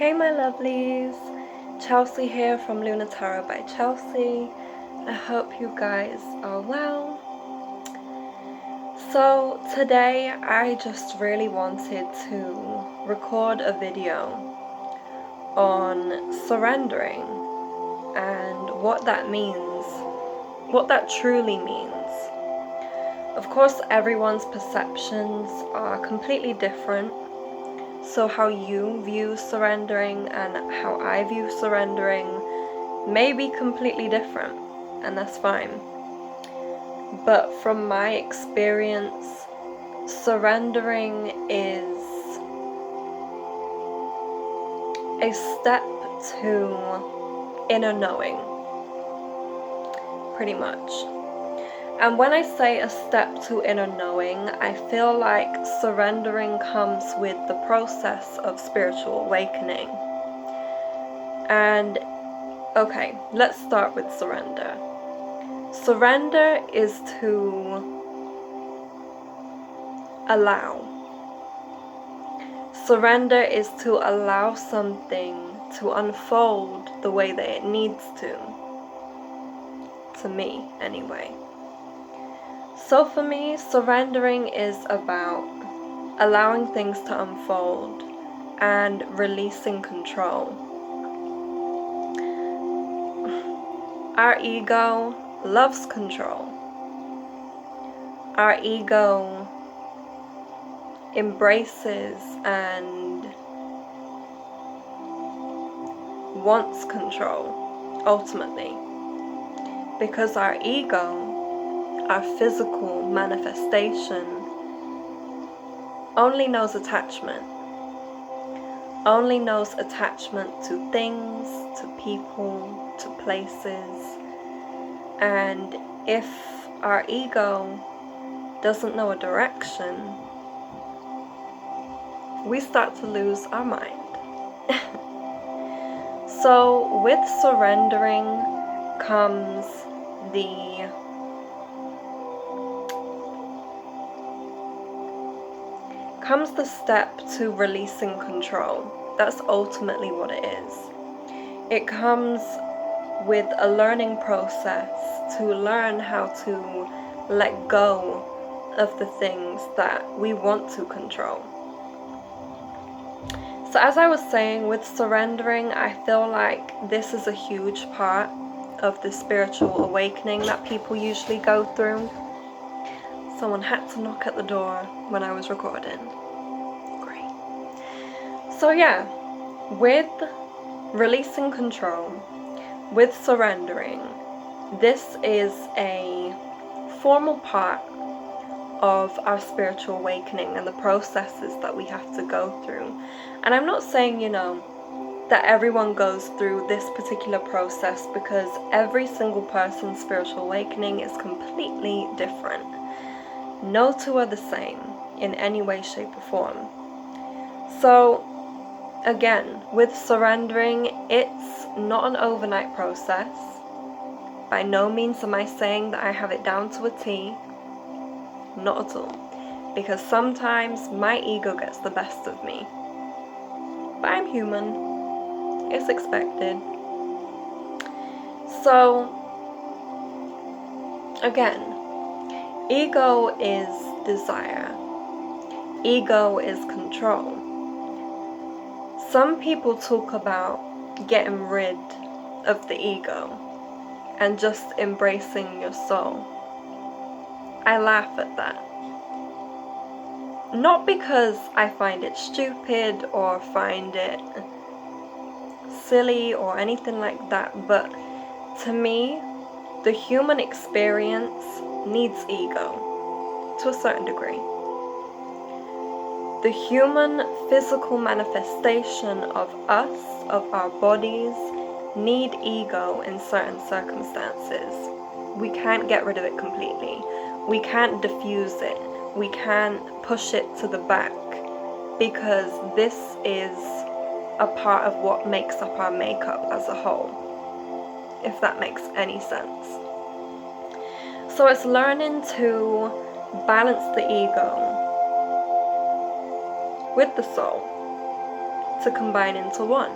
Hey my lovelies, Chelsea here from Luna Tarot by Chelsea. I hope you guys are well. So today I just really wanted to record a video on surrendering and what that means, what that truly means. Of course, everyone's perceptions are completely different. So how you view surrendering and how I view surrendering may be completely different, and that's fine. But from my experience, surrendering is a step to inner knowing, pretty much. And when I say a step to inner knowing, I feel like surrendering comes with the process of spiritual awakening. And okay, let's start with surrender. Surrender is to allow. Surrender is to allow something to unfold the way that it needs to me anyway. So for me, surrendering is about allowing things to unfold and releasing control. Our ego loves control. Our ego embraces and wants control, ultimately. Because our ego, our physical manifestation, only knows attachment. Only knows attachment to things, to people, to places. And if our ego doesn't know a direction, we start to lose our mind. So with surrendering comes the step to releasing control. That's ultimately what it is. It comes with a learning process to learn how to let go of the things that we want to control. So as I was saying, with surrendering, I feel like this is a huge part of the spiritual awakening that people usually go through. Someone had to knock at the door when I was recording. Great. So yeah, with releasing control, with surrendering, this is a formal part of our spiritual awakening and the processes that we have to go through. And I'm not saying, that everyone goes through this particular process, because every single person's spiritual awakening is completely different. No two are the same in any way, shape, or form. So again, with surrendering, it's not an overnight process. By no means am I saying that I have it down to a T. Not at all. Because sometimes my ego gets the best of me. But I'm human. It's expected. So, again, ego is desire. Ego is control. Some people talk about getting rid of the ego and just embracing your soul. I laugh at that. Not because I find it stupid or find it silly or anything like that, but to me, the human experience needs ego to a certain degree. The human physical manifestation of us, of our bodies, need ego in certain circumstances. We can't get rid of it completely. We can't diffuse it. We can't push it to the back, because this is a part of what makes up our makeup as a whole, if that makes any sense. So it's learning to balance the ego with the soul. to combine into one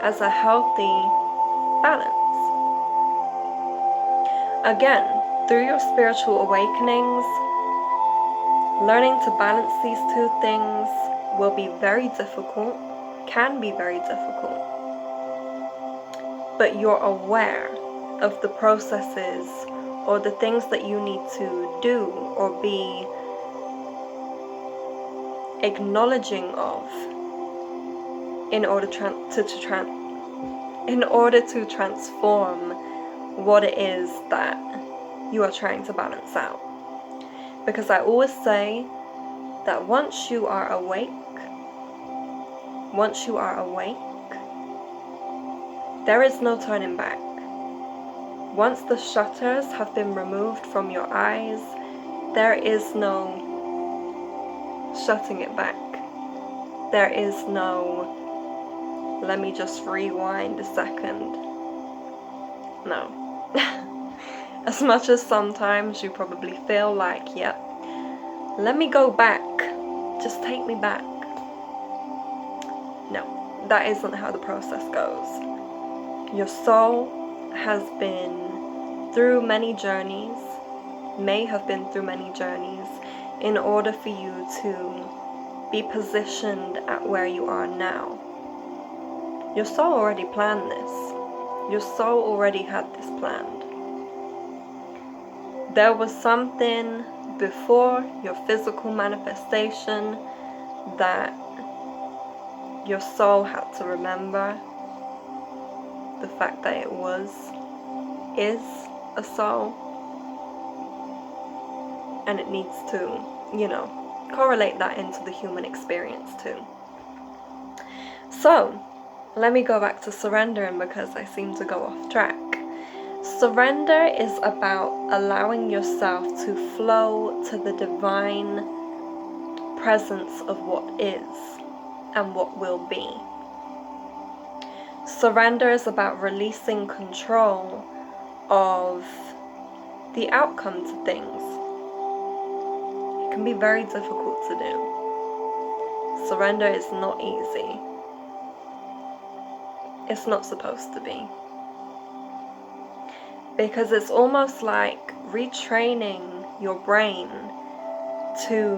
as a healthy balance. Again, through your spiritual awakenings, learning to balance these two things will be very difficult, can be very difficult. But you're aware of the processes or the things that you need to do or be acknowledging of in order to transform what it is that you are trying to balance out. Because I always say that once you are awake, there is no turning back. Once the shutters have been removed from your eyes, there is no shutting it back. There is no, let me just rewind a second. No. As much as sometimes you probably feel like, yep, let me go back, just take me back. No, that isn't how the process goes. Your soul has been through many journeys, may have been through many journeys, in order for you to be positioned at where you are now. Your soul already planned this. Your soul already had this planned. There was something before your physical manifestation that your soul had to remember. The fact that it is a soul, and it needs to, correlate that into the human experience too. So, let me go back to surrendering because I seem to go off track. Surrender is about allowing yourself to flow to the divine presence of what is and what will be. Surrender is about releasing control of the outcome to things. It can be very difficult to do. Surrender is not easy. It's not supposed to be. Because it's almost like retraining your brain to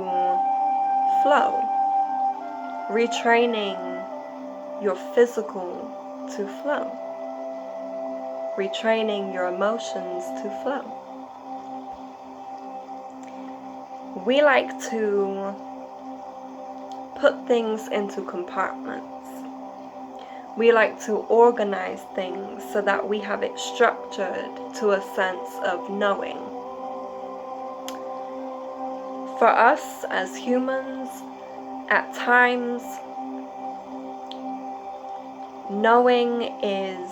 flow. Retraining your physical to flow. Retraining your emotions to flow. We like to put things into compartments. We like to organize things so that we have it structured to a sense of knowing. For us as humans, at times, knowing is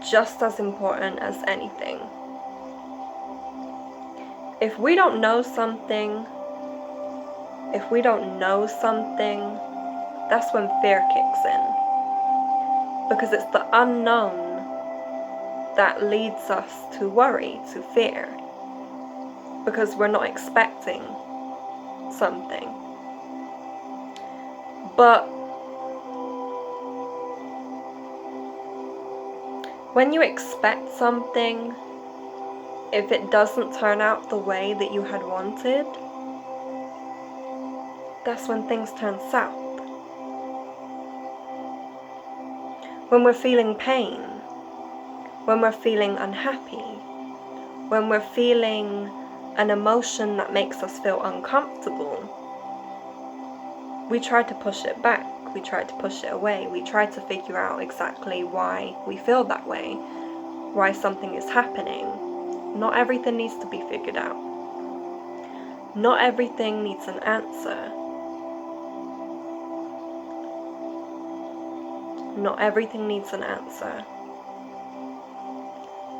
just as important as anything. If we don't know something, that's when fear kicks in. Because it's the unknown that leads us to worry, to fear. Because we're not expecting something. But when you expect something, if it doesn't turn out the way that you had wanted, that's when things turn south. When we're feeling pain, when we're feeling unhappy, when we're feeling an emotion that makes us feel uncomfortable, we try to push it back, we try to push it away, we try to figure out exactly why we feel that way, why something is happening. Not everything needs to be figured out. Not everything needs an answer. Not everything needs an answer.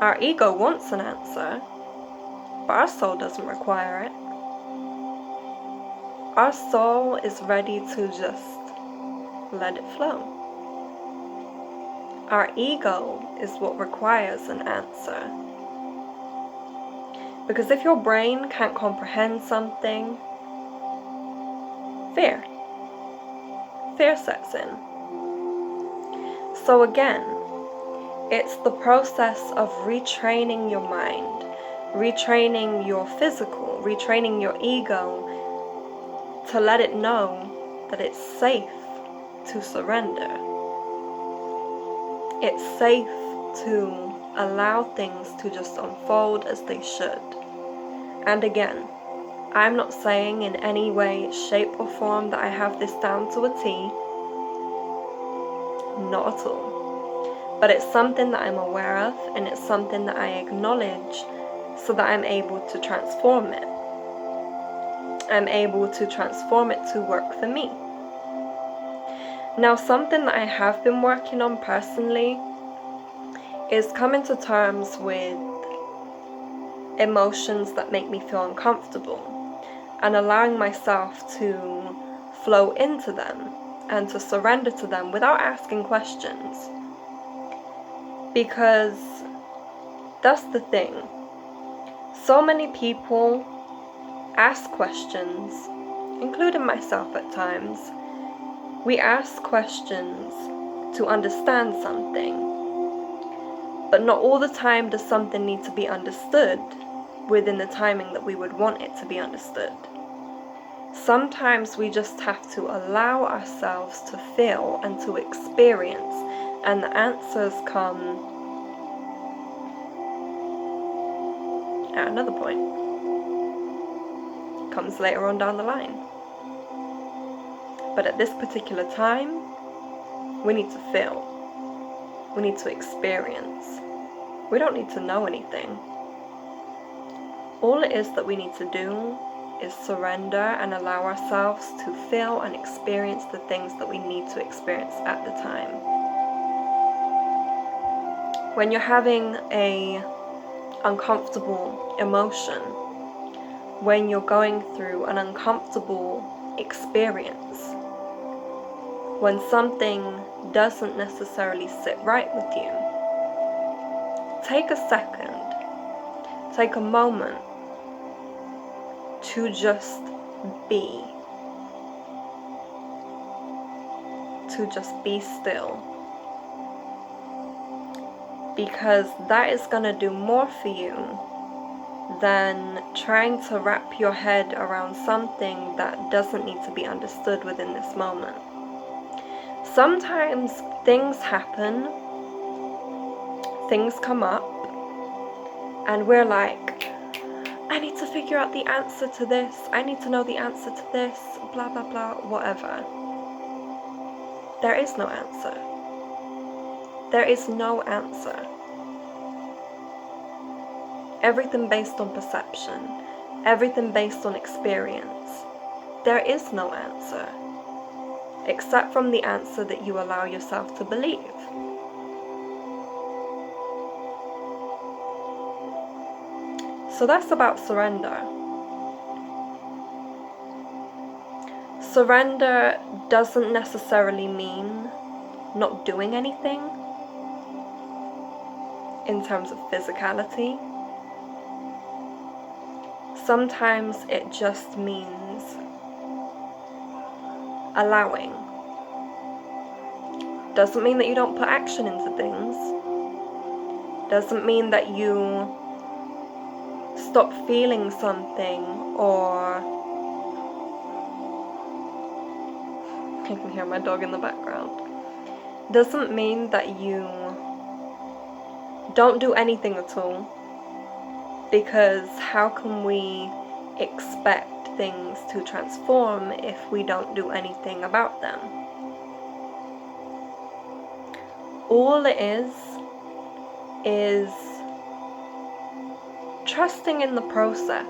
Our ego wants an answer, but our soul doesn't require it. Our soul is ready to just let it flow. Our ego is what requires an answer. Because if your brain can't comprehend something, fear sets in. So again, it's the process of retraining your mind, retraining your physical, retraining your ego to let it know that it's safe to surrender. It's safe to allow things to just unfold as they should. And again, I'm not saying in any way, shape or form that I have this down to a T. Not at all. But it's something that I'm aware of, and it's something that I acknowledge so that I'm able to transform it. I'm able to transform it to work for me. Now, something that I have been working on personally is coming to terms with emotions that make me feel uncomfortable and allowing myself to flow into them and to surrender to them without asking questions. Because that's the thing. So many people ask questions, including myself at times. We ask questions to understand something, but not all the time does something need to be understood within the timing that we would want it to be understood. Sometimes we just have to allow ourselves to feel and to experience, and the answers come at another point. It comes later on down the line. But at this particular time, we need to feel. We need to experience. We don't need to know anything. All it is that we need to do is surrender and allow ourselves to feel and experience the things that we need to experience at the time. When you're having an uncomfortable emotion, when you're going through an uncomfortable experience, when something doesn't necessarily sit right with you, take a second, take a moment to just be, to just be still, because that is going to do more for you than trying to wrap your head around something that doesn't need to be understood within this moment. Sometimes things happen, things come up, and we're like, I need to figure out the answer to this, I need to know the answer to this, blah blah blah, whatever. There is no answer. There is no answer. Everything based on perception, everything based on experience. There is no answer, except from the answer that you allow yourself to believe. So that's about surrender. Surrender doesn't necessarily mean not doing anything in terms of physicality. Sometimes it just means allowing. Doesn't mean that you don't put action into things. Doesn't mean that you stop feeling something, or I can hear my dog in the background. Doesn't mean that you don't do anything at all, because how can we expect things to transform if we don't do anything about them? All it is trusting in the process.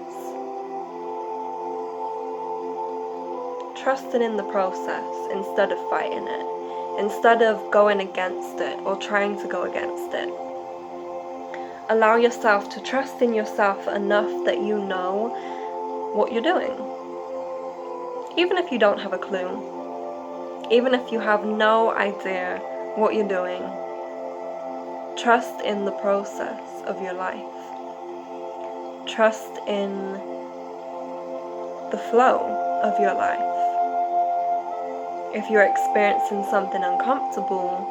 Trusting in the process instead of fighting it, instead of going against it or trying to go against it. Allow yourself to trust in yourself enough that you know what you're doing. Even if you don't have a clue, even if you have no idea what you're doing, trust in the process of your life. Trust in the flow of your life. If you're experiencing something uncomfortable,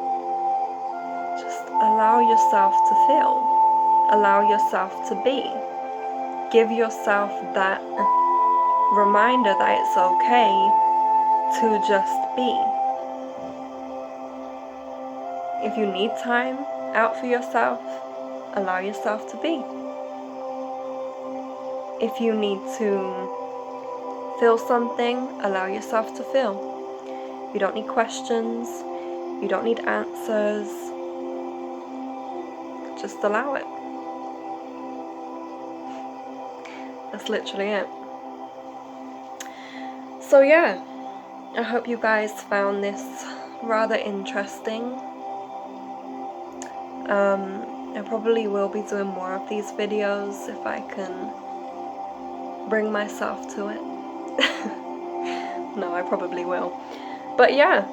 allow yourself to feel. Allow yourself to be. Give yourself that reminder that it's okay to just be. If you need time out for yourself, allow yourself to be. If you need to feel something, allow yourself to feel. You don't need questions. You don't need answers. Just allow it. That's literally it. So yeah, I hope you guys found this rather interesting. I probably will be doing more of these videos if I can bring myself to it. No, I probably will. But yeah,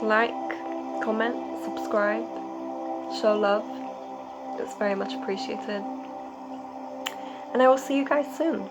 like, comment, subscribe, show love. It's very much appreciated. And I will see you guys soon.